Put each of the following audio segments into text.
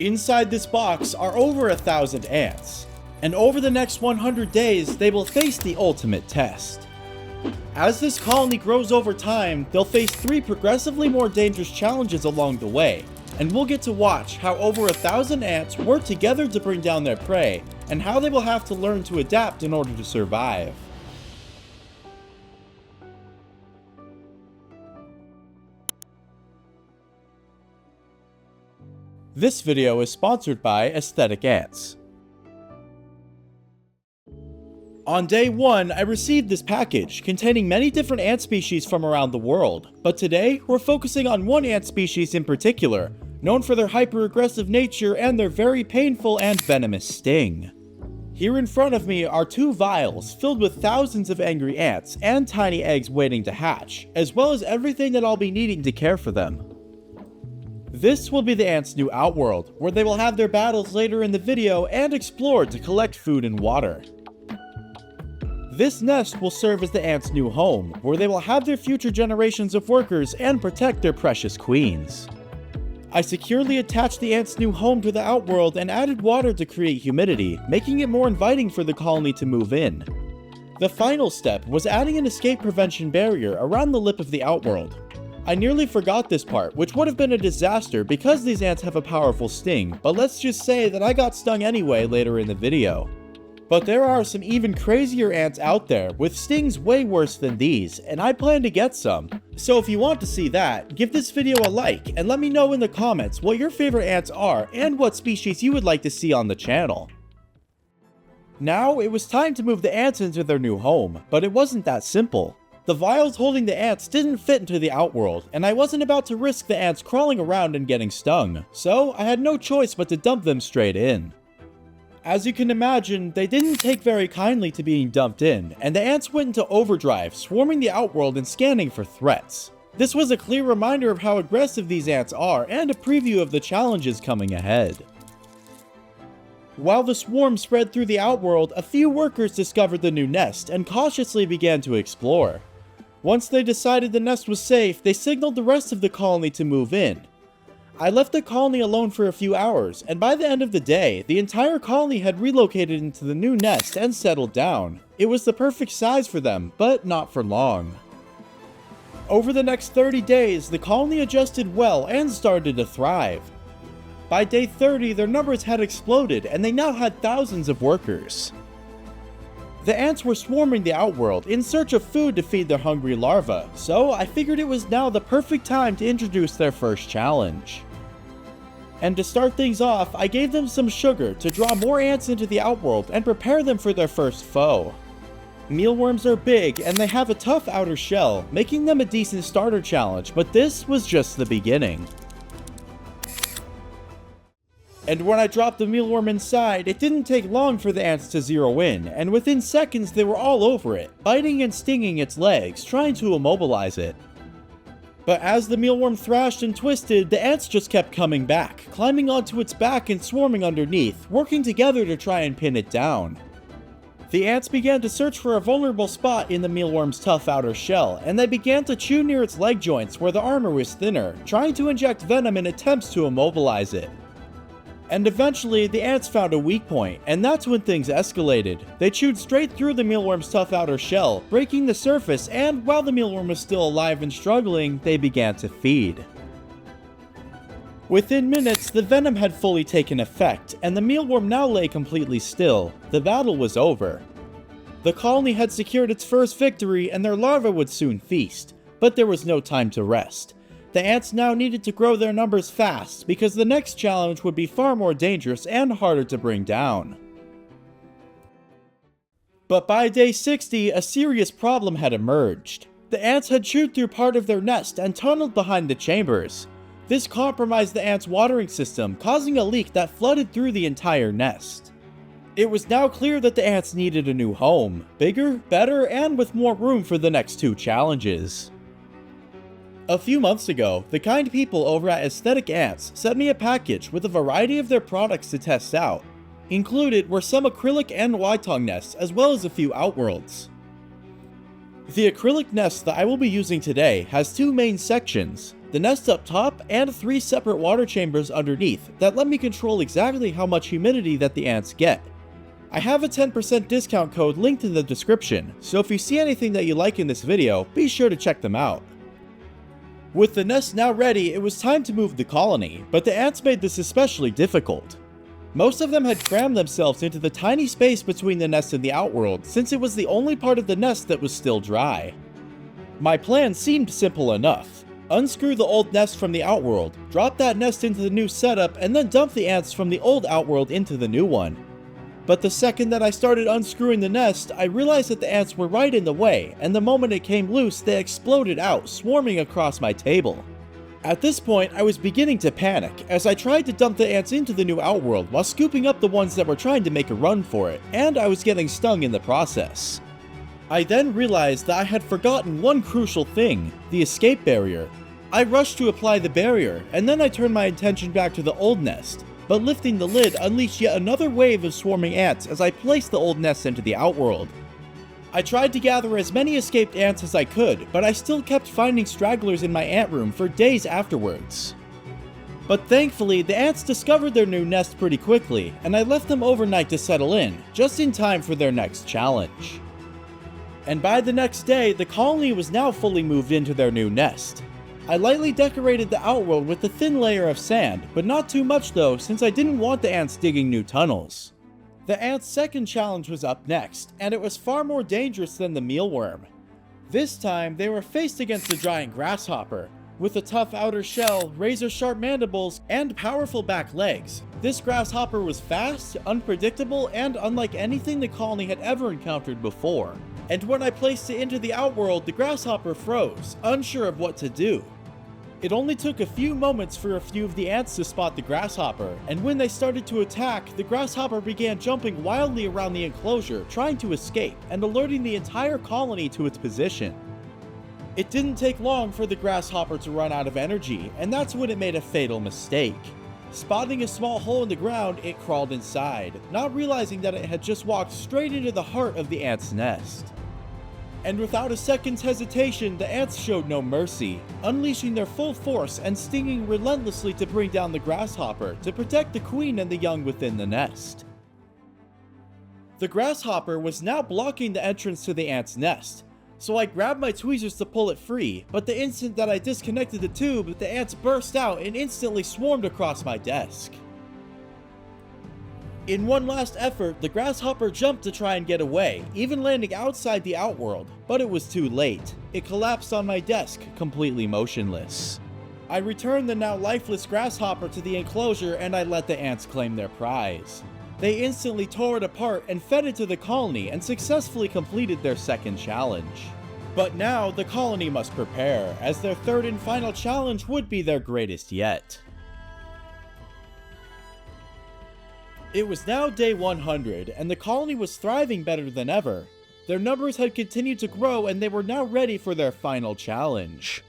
Inside this box are over 1,000 ants, and over the next 100 days, they will face the ultimate test. As this colony grows over time, they'll face 3 progressively more dangerous challenges along the way, and we'll get to watch how over 1,000 ants work together to bring down their prey, and how they will have to learn to adapt in order to survive. This video is sponsored by Aesthetic Ants. On day 1, I received this package containing many different ant species from around the world, but today we're focusing on one ant species in particular, known for their hyper-aggressive nature and their very painful and venomous sting. Here in front of me are 2 vials filled with thousands of angry ants and tiny eggs waiting to hatch, as well as everything that I'll be needing to care for them. This will be the ants' new outworld, where they will have their battles later in the video and explore to collect food and water. This nest will serve as the ants' new home, where they will have their future generations of workers and protect their precious queens. I securely attached the ants' new home to the outworld and added water to create humidity, making it more inviting for the colony to move in. The final step was adding an escape prevention barrier around the lip of the outworld. I nearly forgot this part, which would have been a disaster because these ants have a powerful sting, but let's just say that I got stung anyway later in the video. But there are some even crazier ants out there with stings way worse than these, and I plan to get some. So if you want to see that, give this video a like and let me know in the comments what your favorite ants are and what species you would like to see on the channel. Now it was time to move the ants into their new home, but it wasn't that simple. The vials holding the ants didn't fit into the outworld, and I wasn't about to risk the ants crawling around and getting stung, so I had no choice but to dump them straight in. As you can imagine, they didn't take very kindly to being dumped in, and the ants went into overdrive, swarming the outworld and scanning for threats. This was a clear reminder of how aggressive these ants are, and a preview of the challenges coming ahead. While the swarm spread through the outworld, a few workers discovered the new nest and cautiously began to explore. Once they decided the nest was safe, they signaled the rest of the colony to move in. I left the colony alone for a few hours, and by the end of the day, the entire colony had relocated into the new nest and settled down. It was the perfect size for them, but not for long. Over the next 30 days, the colony adjusted well and started to thrive. By day 30, their numbers had exploded, and they now had thousands of workers. The ants were swarming the outworld in search of food to feed their hungry larvae, so I figured it was now the perfect time to introduce their first challenge. And to start things off, I gave them some sugar to draw more ants into the outworld and prepare them for their first foe. Mealworms are big and they have a tough outer shell, making them a decent starter challenge, but this was just the beginning. And when I dropped the mealworm inside, it didn't take long for the ants to zero in, and within seconds they were all over it, biting and stinging its legs, trying to immobilize it. But as the mealworm thrashed and twisted, the ants just kept coming back, climbing onto its back and swarming underneath, working together to try and pin it down. The ants began to search for a vulnerable spot in the mealworm's tough outer shell, and they began to chew near its leg joints where the armor was thinner, trying to inject venom in attempts to immobilize it. And eventually, the ants found a weak point, and that's when things escalated. They chewed straight through the mealworm's tough outer shell, breaking the surface, and while the mealworm was still alive and struggling, they began to feed. Within minutes, the venom had fully taken effect, and the mealworm now lay completely still. The battle was over. The colony had secured its first victory, and their larvae would soon feast, but there was no time to rest. The ants now needed to grow their numbers fast, because the next challenge would be far more dangerous and harder to bring down. But by day 60, a serious problem had emerged. The ants had chewed through part of their nest and tunneled behind the chambers. This compromised the ants' watering system, causing a leak that flooded through the entire nest. It was now clear that the ants needed a new home, bigger, better, and with more room for the next 2 challenges. A few months ago, the kind people over at Aesthetic Ants sent me a package with a variety of their products to test out. Included were some acrylic and Y-tongue nests, as well as a few outworlds. The acrylic nest that I will be using today has 2 main sections. the nest up top, and 3 separate water chambers underneath that let me control exactly how much humidity that the ants get. I have a 10% discount code linked in the description, so if you see anything that you like in this video, be sure to check them out. With the nest now ready, it was time to move the colony, but the ants made this especially difficult. Most of them had crammed themselves into the tiny space between the nest and the outworld, since it was the only part of the nest that was still dry. My plan seemed simple enough. Unscrew the old nest from the outworld, drop that nest into the new setup, and then dump the ants from the old outworld into the new one. But the second that I started unscrewing the nest, I realized that the ants were right in the way, and the moment it came loose, they exploded out, swarming across my table. At this point, I was beginning to panic, as I tried to dump the ants into the new outworld while scooping up the ones that were trying to make a run for it, and I was getting stung in the process. I then realized that I had forgotten one crucial thing, the escape barrier. I rushed to apply the barrier, and then I turned my attention back to the old nest, but lifting the lid unleashed yet another wave of swarming ants as I placed the old nest into the outworld. I tried to gather as many escaped ants as I could, but I still kept finding stragglers in my ant room for days afterwards. But thankfully, the ants discovered their new nest pretty quickly, and I left them overnight to settle in, just in time for their next challenge. And by the next day, the colony was now fully moved into their new nest. I lightly decorated the outworld with a thin layer of sand, but not too much though, since I didn't want the ants digging new tunnels. The ants' second challenge was up next, and it was far more dangerous than the mealworm. This time, they were faced against the giant grasshopper. With a tough outer shell, razor-sharp mandibles, and powerful back legs, this grasshopper was fast, unpredictable, and unlike anything the colony had ever encountered before. And when I placed it into the outworld, the grasshopper froze, unsure of what to do. It only took a few moments for a few of the ants to spot the grasshopper, and when they started to attack, the grasshopper began jumping wildly around the enclosure, trying to escape, and alerting the entire colony to its position. It didn't take long for the grasshopper to run out of energy, and that's when it made a fatal mistake. Spotting a small hole in the ground, it crawled inside, not realizing that it had just walked straight into the heart of the ant's nest. And without a second's hesitation, the ants showed no mercy, unleashing their full force and stinging relentlessly to bring down the grasshopper to protect the queen and the young within the nest. The grasshopper was now blocking the entrance to the ant's nest, so I grabbed my tweezers to pull it free, but the instant that I disconnected the tube, the ants burst out and instantly swarmed across my desk. In one last effort, the grasshopper jumped to try and get away, even landing outside the outworld, but it was too late. It collapsed on my desk, completely motionless. I returned the now lifeless grasshopper to the enclosure and I let the ants claim their prize. They instantly tore it apart and fed it to the colony and successfully completed their second challenge. But now, the colony must prepare, as their third and final challenge would be their greatest yet. It was now day 100, and the colony was thriving better than ever. Their numbers had continued to grow, and they were now ready for their final challenge.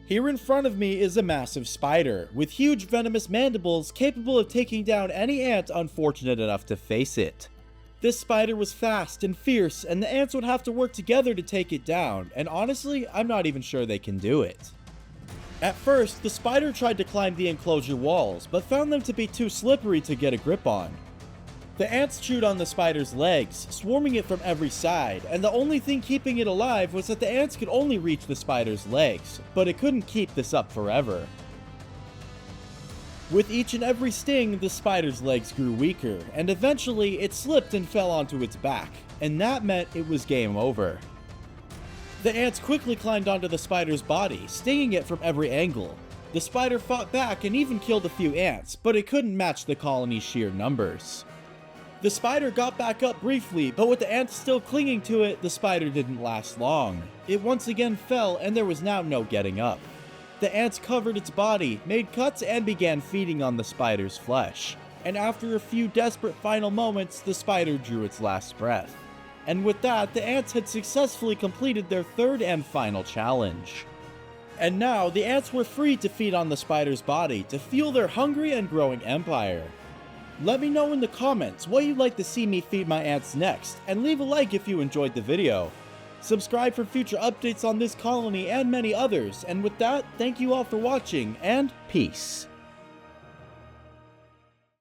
Here in front of me is a massive spider, with huge venomous mandibles capable of taking down any ant unfortunate enough to face it. This spider was fast and fierce, and the ants would have to work together to take it down, and honestly, I'm not even sure they can do it. At first, the spider tried to climb the enclosure walls, but found them to be too slippery to get a grip on. The ants chewed on the spider's legs, swarming it from every side, and the only thing keeping it alive was that the ants could only reach the spider's legs, but it couldn't keep this up forever. With each and every sting, the spider's legs grew weaker, and eventually it slipped and fell onto its back, and that meant it was game over. The ants quickly climbed onto the spider's body, stinging it from every angle. The spider fought back and even killed a few ants, but it couldn't match the colony's sheer numbers. The spider got back up briefly, but with the ants still clinging to it, the spider didn't last long. It once again fell, and there was now no getting up. The ants covered its body, made cuts, and began feeding on the spider's flesh. And after a few desperate final moments, the spider drew its last breath. And with that, the ants had successfully completed their third and final challenge. And now, the ants were free to feed on the spider's body to fuel their hungry and growing empire. Let me know in the comments what you'd like to see me feed my ants next, and leave a like if you enjoyed the video. Subscribe for future updates on this colony and many others, and with that, thank you all for watching, and peace.